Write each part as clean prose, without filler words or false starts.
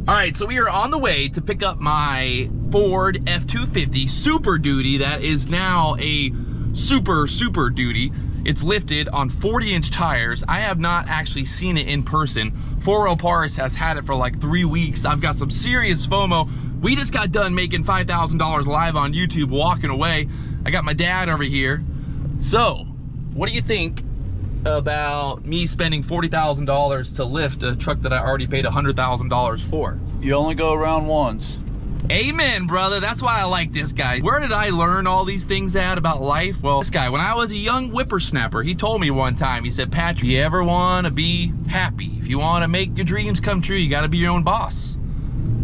All right, so we are on the way to pick up my Ford F-250 Super Duty that is now a Super Duty. It's lifted on 40-inch tires. I have not actually seen it in person. 4 Wheel Parts has had it for like 3 weeks. I've got some serious FOMO. We just got done making $5,000 live on YouTube walking away. I got my dad over here. So, what do you think about me spending $40,000 to lift a truck that I already paid $100,000 for? You only go around once. Amen, brother. That's why I like this guy. Where did I learn all these things at about life? Well, this guy, when I was a young whippersnapper, he told me one time, he said, Patrick, if you ever want to be happy, if you want to make your dreams come true, you got to be your own boss.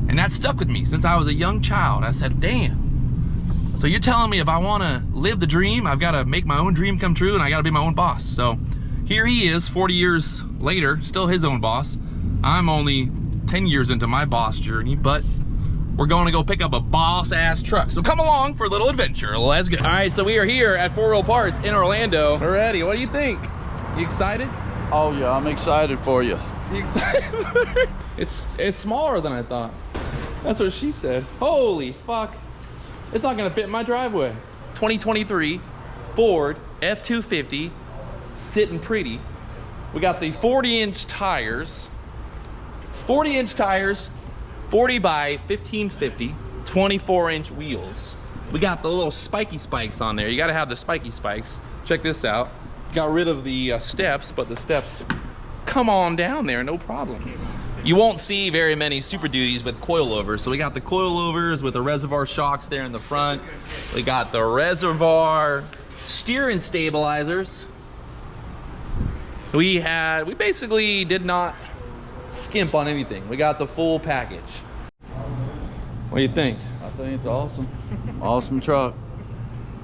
And that stuck with me since I was a young child. I said, damn. So you're telling me if I want to live the dream, I've got to make my own dream come true and I got to be my own boss. So here he is, 40 years later, still his own boss. I'm only 10 years into my boss journey, but we're going to go pick up a boss-ass truck. So come along for a little adventure. Let's go. All right, so we are here at 4 Wheel Parts in Orlando. We're ready. What do you think? You excited? Oh yeah, I'm excited for you. You excited? It's smaller than I thought. That's what she said. Holy fuck. It's not gonna fit in my driveway. 2023 Ford F-250, sitting pretty. We got the 40-inch tires. 40-inch tires, 40 by 1550, 24-inch wheels. We got the little spiky spikes on there. You gotta have the spiky spikes. Check this out. Got rid of the steps, but the steps come on down there, no problem. You won't see very many Super Duties with coilovers. So we got the coilovers with the reservoir shocks there in the front. We got the reservoir steering stabilizers. We basically did not skimp on anything. We got the full package. What do you think? I think it's awesome. Awesome truck.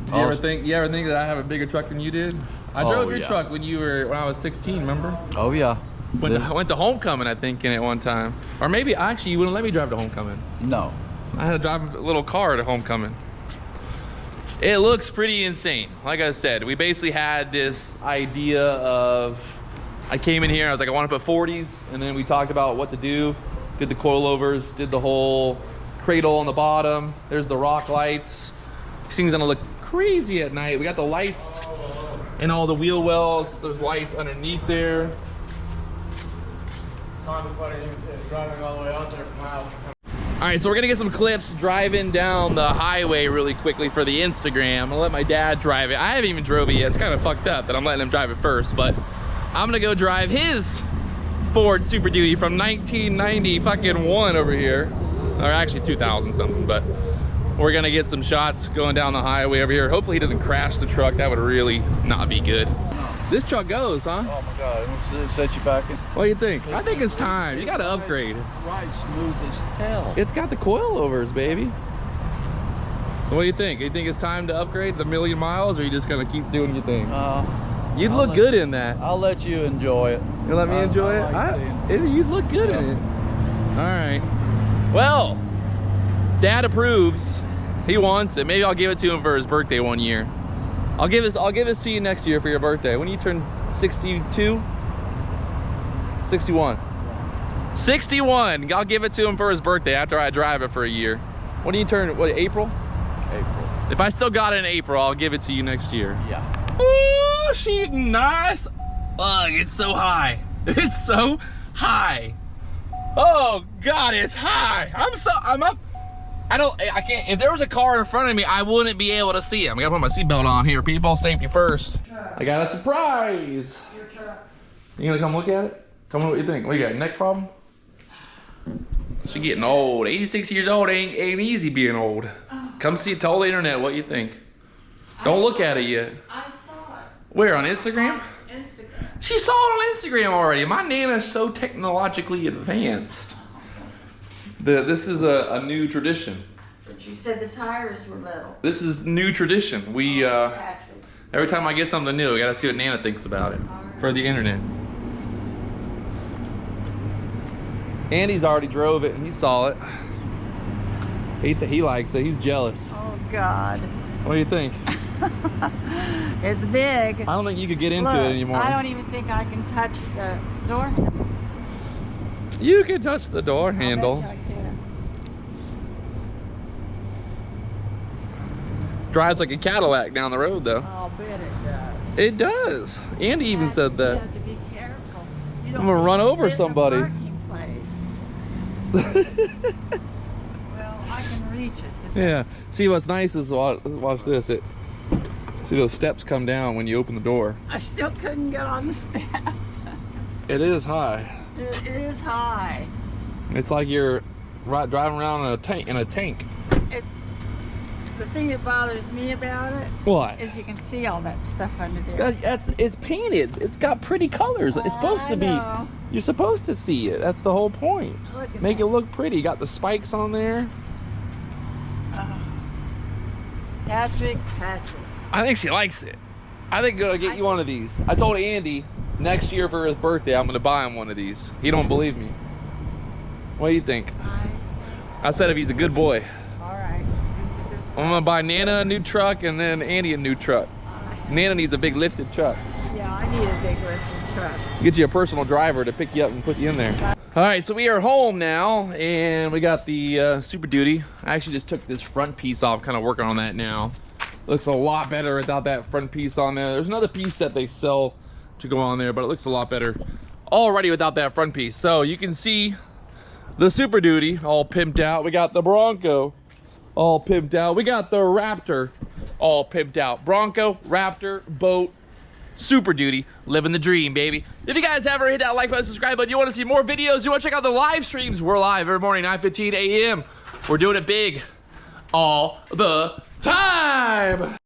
You ever think that I have a bigger truck than you did? I drove your truck when I was 16, remember? Oh yeah. I went to homecoming, I think, in it one time. Or maybe actually you wouldn't let me drive to homecoming. No. I had to drive a little car to homecoming. It looks pretty insane. Like I said, we basically had this idea of, I came in here, I was like, I want to put 40s, and then we talked about what to do. Did the coilovers, did the whole cradle on the bottom. There's the rock lights. These things gonna look crazy at night. We got the lights and all the wheel wells. There's lights underneath there. Driving all the way out there for miles. All right, so we're gonna get some clips driving down the highway really quickly for the Instagram. I'm gonna let my dad drive it. I haven't even drove it yet. It's kind of fucked up that I'm letting him drive it first, but I'm gonna go drive his Ford Super Duty from 1990 fucking one over here. Or actually 2000 something, but we're gonna get some shots going down the highway over here. Hopefully he doesn't crash the truck. That would really not be good. This truck goes, huh? Oh my God, it set you back in. What do you think? I think it's time. You gotta upgrade. Right, smooth as hell. It's got the coilovers, baby. What do you think? You think it's time to upgrade the 1,000,000 miles, or are you just gonna keep doing your thing? You'd look good in that. I'll let you enjoy it. You let me enjoy it? You'd look good in it. All right. Well, Dad approves. He wants it. Maybe I'll give it to him for his birthday one year. I'll give this to you next year for your birthday. When you turn 62? 61. 61. I'll give it to him for his birthday after I drive it for a year. When do you turn, what, April? April. If I still got it in April, I'll give it to you next year. Yeah. Ooh, she's nice. Ugh, it's so high. It's so high. Oh God, it's high. I'm up. I can't, if there was a car in front of me, I wouldn't be able to see it. I'm gonna put my seatbelt on here, people. Safety first. I got a surprise. Your truck. You gonna come look at it? Tell me what you think. What, you got, neck problem? She getting old. 86 years old ain't easy being old. Come see, tell the internet what you think. Don't look at it yet. I saw it. Where, on Instagram? Instagram. She saw it on Instagram already. My Nana's so technologically advanced. This is a new tradition. But you said the tires were little. This is new tradition. We Patrick. every time I get something new, I gotta see what Nana thinks about it for the internet. Andy's already drove it and he saw it. He likes it. He's jealous. Oh God. What do you think? It's big. I don't think you could get into Look, it anymore. I don't even think I can touch the door handle. You can touch the door I bet handle. you I can. Drives like a Cadillac down the road though. I'll bet it does. It does. Andy even said You that. have to be careful. You don't I'm gonna run want to over sit in the somebody. parking place. Well, I can reach it. but Yeah. See, what's nice is watch this. See those steps come down when you open the door. I still couldn't get on the step. It is high. It is high. It's like you're driving around in a tank. The thing that bothers me about it What? is you can see all that stuff under there. It's painted. It's got pretty colors. It's supposed to be. know. You're supposed to see it. That's the whole point. Look at Make that. it look pretty. You got the spikes on there. Patrick. I think she likes it. I think I'm gonna get you one of these. I told Andy next year for his birthday I'm gonna buy him one of these. He don't believe me. What do you think? I said if he's a good boy. All right. He's a good I'm gonna buy Nana a new truck and then Andy a new truck. Nana needs a big lifted truck. Yeah, I need a big lifting truck. Get you a personal driver to pick you up and put you in there. All right, so we are home now and we got the Super Duty. I actually just took this front piece off, kind of working on that now. Looks a lot better without that front piece on there. There's another piece that they sell to go on there, but it looks a lot better already without that front piece. So you can see the Super Duty all pimped out. We got the Bronco all pimped out. We got the Raptor all pimped out. Bronco, Raptor, boat, Super Duty, living the dream, baby. If you guys ever hit that like button, subscribe button, you want to see more videos, you want to check out the live streams, we're live every morning, 9:15 a.m. We're doing it big all the time.